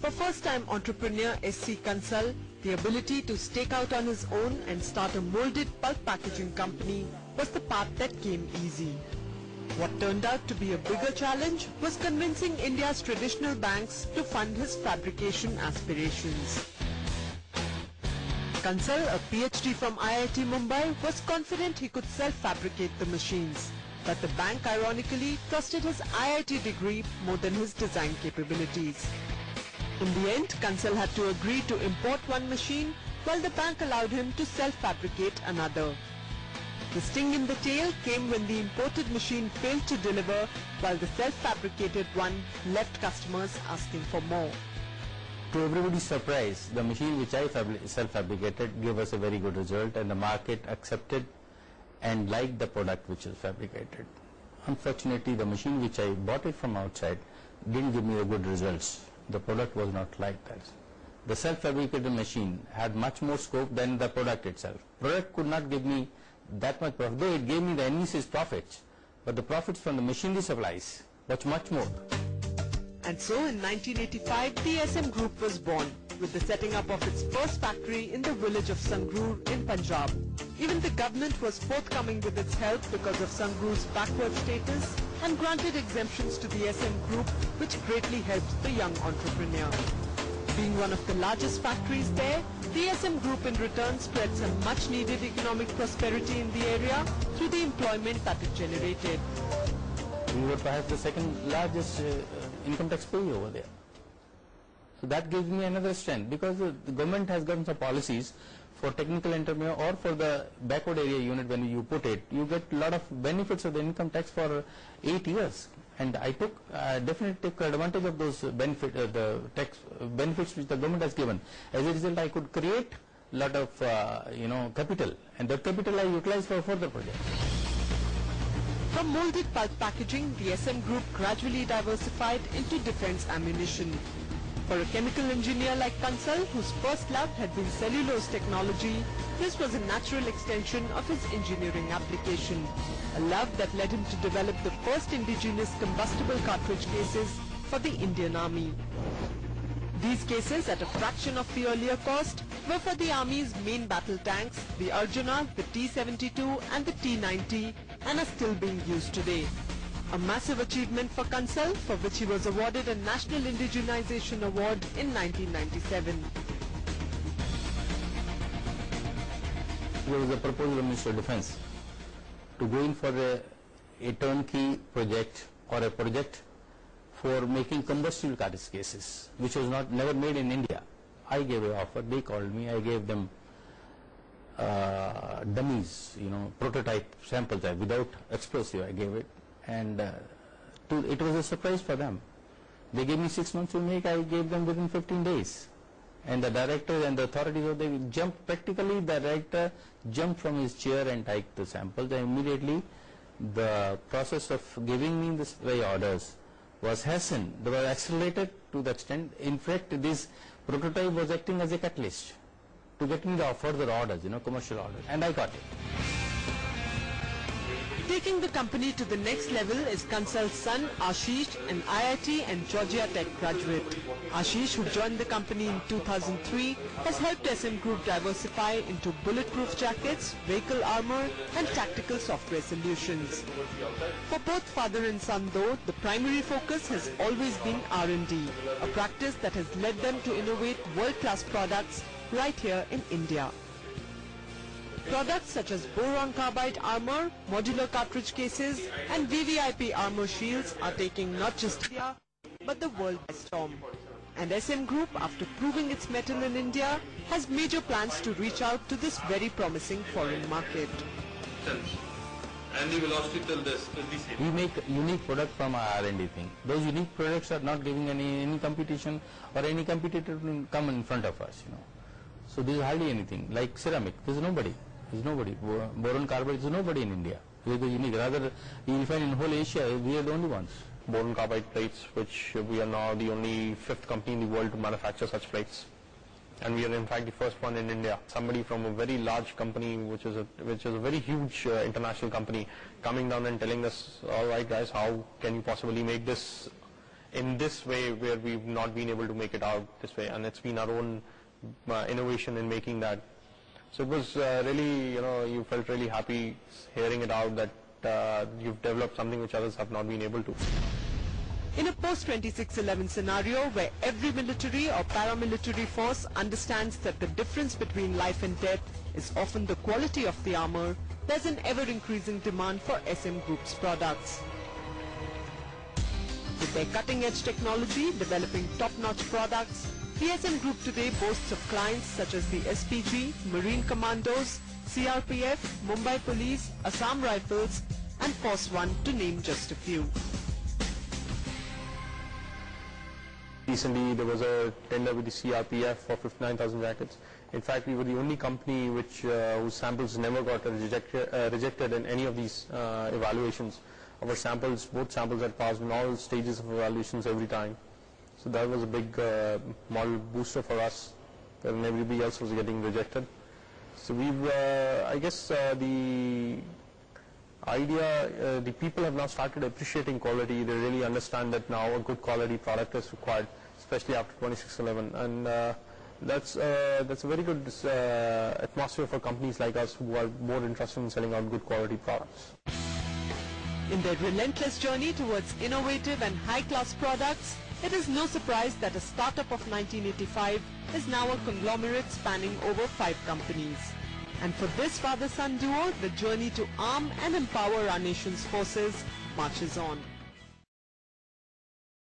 For first-time entrepreneur SC Kansal, the ability to stake out on his own and start a moulded pulp packaging company was the path that came easy. What turned out to be a bigger challenge was convincing India's traditional banks to fund his fabrication aspirations. Kansal, a PhD from IIT-Mumbai, was confident he could self-fabricate the machines. But the bank ironically trusted his IIT degree more than his design capabilities. In the end, Kansal had to agree to import one machine while the bank allowed him to self-fabricate another. The sting in the tail came when the imported machine failed to deliver while the self-fabricated one left customers asking for more. To everybody's surprise, the machine which I self-fabricated gave us a very good result, and the market accepted and liked the product which was fabricated. Unfortunately, the machine which I bought it from outside didn't give me the good results. The product was not like that. The self-fabricated machine had much more scope than the product itself. Product could not give me that much profit, though it gave me the enormous profits, but the profits from the machinery supplies was much more. And so in 1985, the SM Group was born, with the setting up of its first factory in the village of Sangrur in Punjab. Even the government was forthcoming with its help because of Sangrur's backward status and granted exemptions to the SM Group, which greatly helped the young entrepreneur. Being one of the largest factories there, the SM Group in return spread some much needed economic prosperity in the area through the employment that it generated. We were perhaps the second largest income tax payer over there. So that gives me another strength, because the government has gotten some policies for technical entrepreneur or for the backward area unit. When you put it, you get a lot of benefits of the income tax for 8 years. And I definitely took advantage of those the tax benefits which the government has given. As a result, I could create a lot of capital, and that capital I utilized for further projects. From moulded pulp packaging, the SM Group gradually diversified into defense ammunition. For a chemical engineer like Kansal, whose first love had been cellulose technology, this was a natural extension of his engineering application, a love that led him to develop the first indigenous combustible cartridge cases for the Indian Army. These cases, at a fraction of the earlier cost, were for the Army's main battle tanks, the Arjuna, the T-72 and the T-90, and are still being used today. A massive achievement for Kansal, for which he was awarded a National Indigenization Award in 1997. There was a proposal of Minister of Defence to go in for a turnkey project or a project for making combustible cartridge cases, which was never made in India. I gave an offer. They called me. I gave them dummies, prototype samples without explosive. I gave it, and it was a surprise for them. They gave me 6 months to make. I gave them within 15 days. And the director and the authorities, they jumped. Practically, the director jumped from his chair and typed the samples. And immediately, the process of giving me the supply orders was hastened. They were accelerated to the extent. In fact, this prototype was acting as a catalyst to get me the further orders, commercial orders, and I got it. Taking the company to the next level is Kansal's son Ashish, an IIT and Georgia Tech graduate. Ashish, who joined the company in 2003, has helped SM Group diversify into bulletproof jackets, vehicle armour and tactical software solutions. For both father and son though, the primary focus has always been R&D, a practice that has led them to innovate world-class products right here in India. Products such as boron carbide armour, modular cartridge cases and VVIP armour shields are taking not just India but the world by storm. And SM Group, after proving its mettle in India, has major plans to reach out to this very promising foreign market. And the velocity till this is the same. We make unique product from our R&D thing. Those unique products are not giving any competition or any competitor to come in front of us, So there is hardly anything. Like ceramic, there is nobody. There is nobody. Boron carbide, there is nobody in India. We are the unique. Rather, you will find in whole Asia, we are the only ones. Boron carbide plates, which we are now the only 5th company in the world to manufacture such plates. And we are in fact the first one in India. Somebody from a very large company, which is a very huge international company, coming down and telling us, all right guys, how can you possibly make this in this way where we've not been able to make it out this way, and it's been our own innovation in making that. So it was really, you felt really happy hearing it out that you've developed something which others have not been able to. In a post-2611 scenario where every military or paramilitary force understands that the difference between life and death is often the quality of the armor, there's an ever-increasing demand for SM Group's products. With their cutting-edge technology developing top-notch products, the SM Group today boasts of clients such as the SPG, Marine Commandos, CRPF, Mumbai Police, Assam Rifles and Force One, to name just a few. Recently there was a tender with the CRPF for 59,000 jackets. In fact, we were the only company whose samples never got rejected in any of these evaluations. Our samples, both samples had passed in all stages of evaluations every time. So that was a big model booster for us, when everybody else was getting rejected. So we've, I guess the idea, the people have now started appreciating quality. They really understand that now a good quality product is required, especially after 2611, and that's a very good atmosphere for companies like us who are more interested in selling out good quality products. In their relentless journey towards innovative and high-class products, it is no surprise that a startup of 1985 is now a conglomerate spanning over 5 companies. And for this father-son duo, the journey to arm and empower our nation's forces marches on.